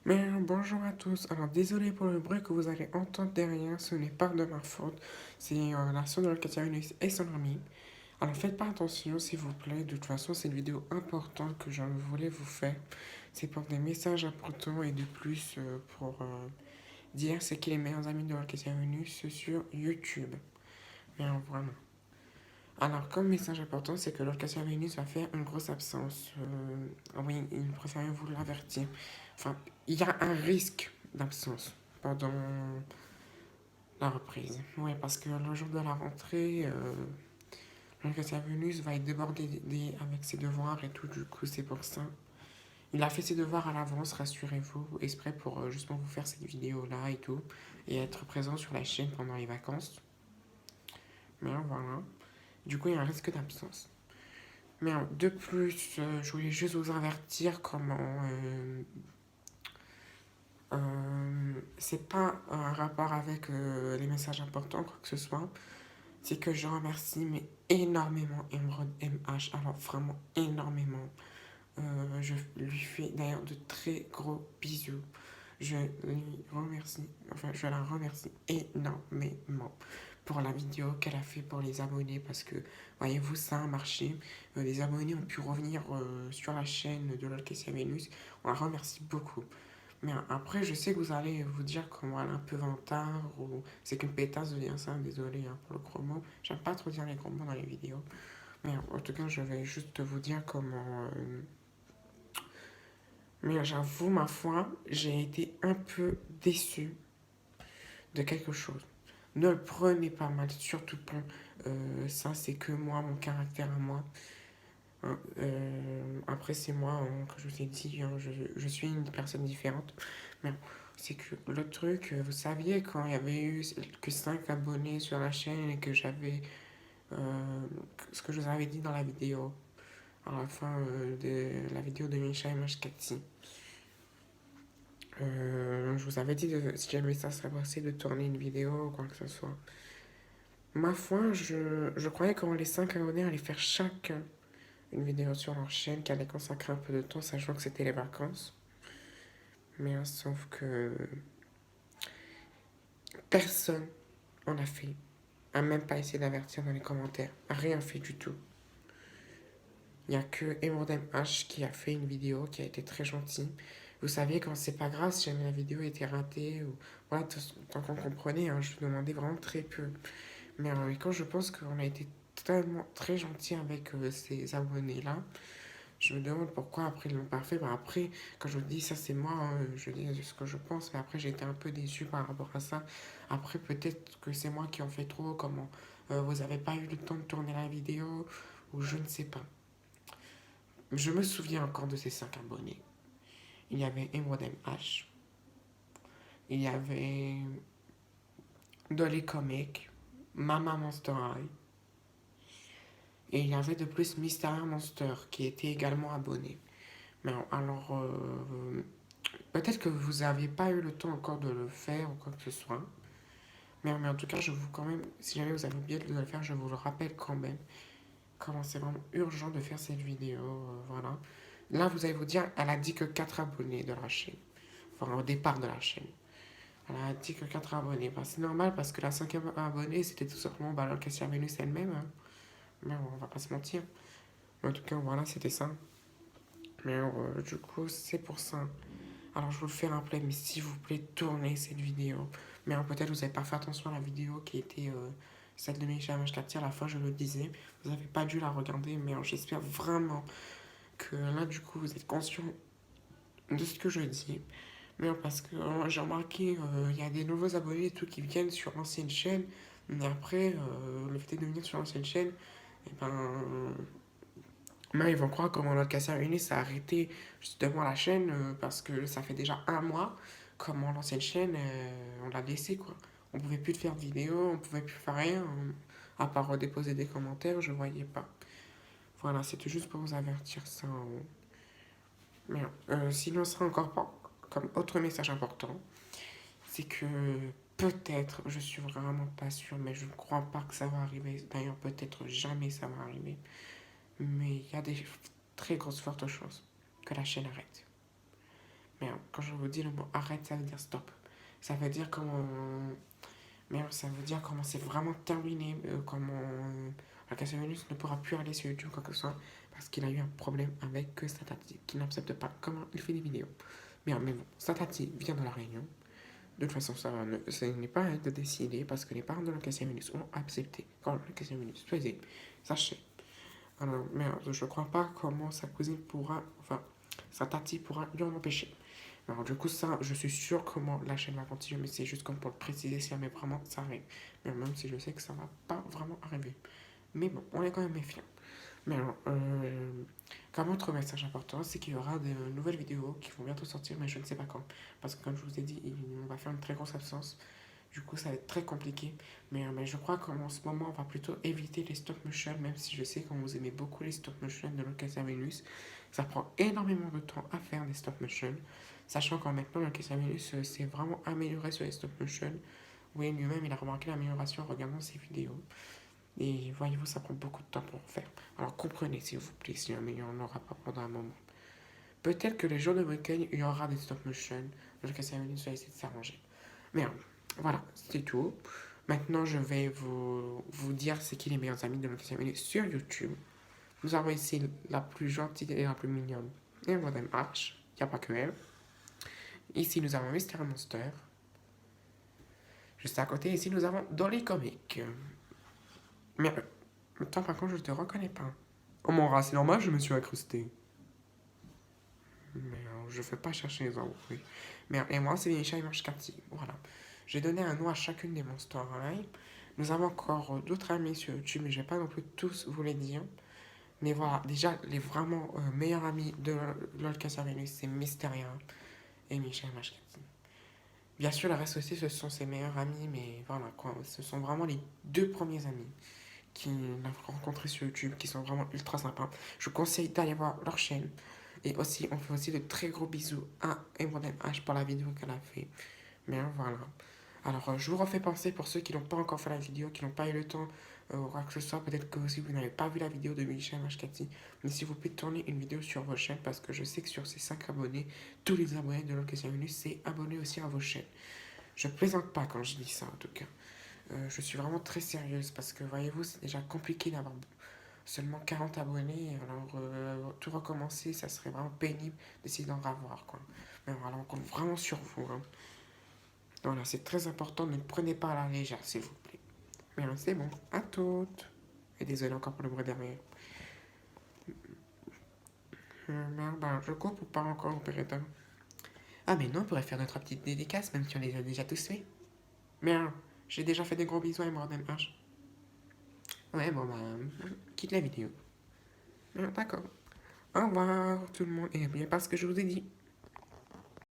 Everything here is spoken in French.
Mais bonjour à tous. Alors désolé pour le bruit que vous allez entendre derrière, ce n'est pas de ma faute. C'est la soeur de la Caterinus et son ami. Alors faites pas attention s'il vous plaît. De toute façon, c'est une vidéo importante que je voulais vous faire. C'est pour des messages importants et de plus pour dire c'est qui les meilleurs amis de la Caterinus sur YouTube. Mais voilà. Alors, comme message important, c'est que l'Orchestre Vénus va faire une grosse absence. Oui, il préfère vous l'avertir. Enfin, il y a un risque d'absence pendant la reprise. Oui, parce que le jour de la rentrée, l'Orchestre Vénus va être débordé avec ses devoirs et tout, du coup, c'est pour ça. Il a fait ses devoirs à l'avance, rassurez-vous, exprès pour justement vous faire cette vidéo-là et tout, et être présent sur la chaîne pendant les vacances. Mais voilà. Du coup, il y a un risque d'absence. Mais de plus, je voulais juste vous avertir comment c'est pas un rapport avec les messages importants, quoi que ce soit. C'est que je remercie mais énormément Emerald MH, alors vraiment énormément. Je lui fais d'ailleurs de très gros bisous. Je lui remercie, enfin je la remercie énormément pour la vidéo qu'elle a fait pour les abonnés parce que voyez-vous ça a marché. Les abonnés ont pu revenir sur la chaîne de l'Orchestre Vénus. On la remercie beaucoup. Mais après, je sais que vous allez vous dire comment elle est un peu vantard ou c'est qu'une pétasse de dire ça, désolé hein, pour le gros mot. J'aime pas trop dire les gros mots dans les vidéos. Mais en tout cas, je vais juste vous dire comment. Mais j'avoue, ma foi, j'ai été un peu déçue de quelque chose. Ne le prenez pas mal, surtout pas. Ça, c'est que moi, mon caractère à moi. Hein, après, c'est moi, hein, que je vous ai dit, hein, je suis une personne différente. Mais c'est que le truc, vous saviez, quand il y avait eu que 5 abonnés sur la chaîne et que j'avais. Ce que je vous avais dit dans la vidéo, à la fin de la vidéo de Micha et Mashkati. Je vous avais dit, si jamais ça serait possible, de tourner une vidéo ou quoi que ce soit. Ma foi, je croyais que les 5 abonnés allaient faire chacun une vidéo sur leur chaîne, qui allait consacrer un peu de temps, sachant que c'était les vacances. Mais sauf que personne en a fait. A même pas essayé d'avertir dans les commentaires. A rien fait du tout. Il n'y a que Emordem H qui a fait une vidéo qui a été très gentille. Vous saviez quand c'est pas grave si jamais la vidéo était ratée ou voilà, tant qu'on comprenait, hein, je vous demandais vraiment très peu. Mais quand je pense qu'on a été tellement très gentil avec ces abonnés-là, je me demande pourquoi après ils l'ont pas fait. Ben après, quand je vous dis ça, c'est moi, hein, je dis ce que je pense, mais après j'ai été un peu déçu par rapport à ça. Après, peut-être que c'est moi qui en fais trop, comment vous avez pas eu le temps de tourner la vidéo, ou je ne sais pas. Je me souviens encore de ces 5 abonnés. Il y avait Emodem H, il y avait Dolly Comic, Mama Monster High, et il y avait de plus Mystery Monster qui était également abonné. Mais alors, peut-être que vous n'aviez pas eu le temps encore de le faire ou quoi que ce soit. Mais en tout cas, je vous quand même, si jamais vous avez oublié de le faire, je vous le rappelle quand même. Comment c'est vraiment urgent de faire cette vidéo. Voilà. Là, vous allez vous dire, elle a dit que 4 abonnés de la chaîne. Enfin, au départ de la chaîne. Elle a dit que 4 abonnés. Bah, c'est normal parce que la 5e abonnée, c'était tout simplement bah, l'Orchestre Vénus elle-même. Hein. Mais on va pas se mentir. Mais en tout cas, voilà, c'était ça. Mais du coup, c'est pour ça. Alors, je vous le fais rappeler, mais s'il vous plaît, tournez cette vidéo. Mais peut-être vous n'avez pas fait attention à la vidéo qui était celle de Michel Mashkati. À la fin, je le disais. Vous n'avez pas dû la regarder, mais j'espère vraiment que là, du coup, vous êtes conscient de ce que je dis. Mais parce que j'ai remarqué, il y a des nouveaux abonnés et tout qui viennent sur l'ancienne chaîne. Mais après, le fait de venir sur l'ancienne chaîne, et mais ils vont croire que mon Cassia Unis a arrêté justement la chaîne parce que ça fait déjà un mois. Comment l'ancienne chaîne, on l'a laissé quoi. On pouvait plus faire de vidéos, on pouvait plus faire rien, à part déposer des commentaires, je voyais pas. Voilà, c'était juste pour vous avertir ça. Mais sinon, ça encore pas. Comme autre message important, c'est que peut-être, je suis vraiment pas sûre, mais je ne crois pas que ça va arriver. D'ailleurs, peut-être jamais ça va arriver. Mais il y a des très grosses fortes chances que la chaîne arrête. Mais quand je vous dis le mot arrête, ça veut dire stop. Ça veut dire comment... Mais ça veut dire comment c'est vraiment terminé, comment Alcacelus ne pourra plus aller sur YouTube quoi que ce soit parce qu'il a eu un problème avec Satati qui n'accepte pas comment il fait des vidéos. Mais bon, Satati vient de la Réunion. De toute façon, ce n'est pas à elle de décider parce que les parents de Alcacelus ont accepté. Quand Alcacelus faisait, sachez. Alors, merde, je crois pas comment sa cousine pourra, enfin, sa tati pourra lui en empêcher. Alors, du coup, ça, je suis sûr comment la chaîne va continuer, mais c'est juste comme pour le préciser si jamais vraiment ça arrive. Mais même si je sais que ça va pas vraiment arriver. Mais bon, on est quand même méfiant. Mais alors, comme autre message important, c'est qu'il y aura de nouvelles vidéos qui vont bientôt sortir, mais je ne sais pas quand. Parce que comme je vous ai dit, on va faire une très grosse absence. Du coup, ça va être très compliqué. Mais je crois qu'en ce moment, on va plutôt éviter les stop motion, même si je sais que vous aimez beaucoup les stop motion de Lucas Avenus. Ça prend énormément de temps à faire des stop motion. Sachant qu'en maintenant, Lucas Avenus s'est vraiment amélioré sur les stop motion. Oui, lui-même, il a remarqué l'amélioration en regardant ses vidéos. Et voyez-vous, ça prend beaucoup de temps pour faire. Alors comprenez, s'il vous plaît, si jamais il n'y en aura pas pendant un moment. Peut-être que les jours de week-end, il y aura des stop motion. Lucas Avenus va essayer de s'arranger. Mais voilà, c'est tout. Maintenant, je vais vous dire c'est qui les meilleurs amis de Lucas Avenus sur YouTube. Nous avons ici la plus gentille et la plus mignonne. Et Madame H. Il n'y a pas que elle. Ici, nous avons Mystery Monster. Juste à côté, ici, nous avons Dolly Comic. Mais toi, par contre, je te reconnais pas. Oh mon rat, c'est normal, je me suis incrusté. Mais je ne fais pas chercher les embrouilles. Mais et moi, c'est Micha et Marchkati. Voilà. J'ai donné un nom à chacune des Monster High. Nous avons encore d'autres amis sur YouTube, mais je vais pas non plus tous vous les dire. Mais voilà, déjà, les vraiment meilleurs amis de LOL Cassavenus, c'est Mysteria et Micha et Marchkati. Bien sûr, le reste aussi, ce sont ses meilleurs amis, mais voilà, quoi. Ce sont vraiment les deux premiers amis qui l'a rencontré sur YouTube, qui sont vraiment ultra sympas. Je vous conseille d'aller voir leur chaîne. Et aussi, on fait aussi de très gros bisous à Emerald H pour la vidéo qu'elle a fait. Mais voilà. Alors, je vous refais penser pour ceux qui n'ont pas encore fait la vidéo, qui n'ont pas eu le temps, ou quoi que ce soit, peut-être que aussi vous n'avez pas vu la vidéo de Michel Mashkati, mais s'il vous plaît, tournez une vidéo sur vos chaînes, parce que je sais que sur ces 5 abonnés, tous les abonnés de l'occasion venue, c'est abonner aussi à vos chaînes. Je plaisante pas quand je dis ça, en tout cas. Je suis vraiment très sérieuse, parce que, voyez-vous, c'est déjà compliqué d'avoir seulement 40 abonnés, alors tout recommencer, ça serait vraiment pénible d'essayer d'en avoir, quoi. Mais voilà, on compte vraiment sur vous, hein. Voilà, c'est très important, ne le prenez pas à la légère, s'il vous plaît. Mais c'est bon, à toutes. Et désolé encore pour le bruit derrière. Merde, je coupe ou pas encore, opérateur? Ah mais non, on pourrait faire notre petite dédicace, même si on les a déjà tous fait. Merde, j'ai déjà fait des gros bisous à Emerald H. Ouais, bon bah, quitte la vidéo. D'accord. Au revoir tout le monde, et n'oubliez pas ce que je vous ai dit.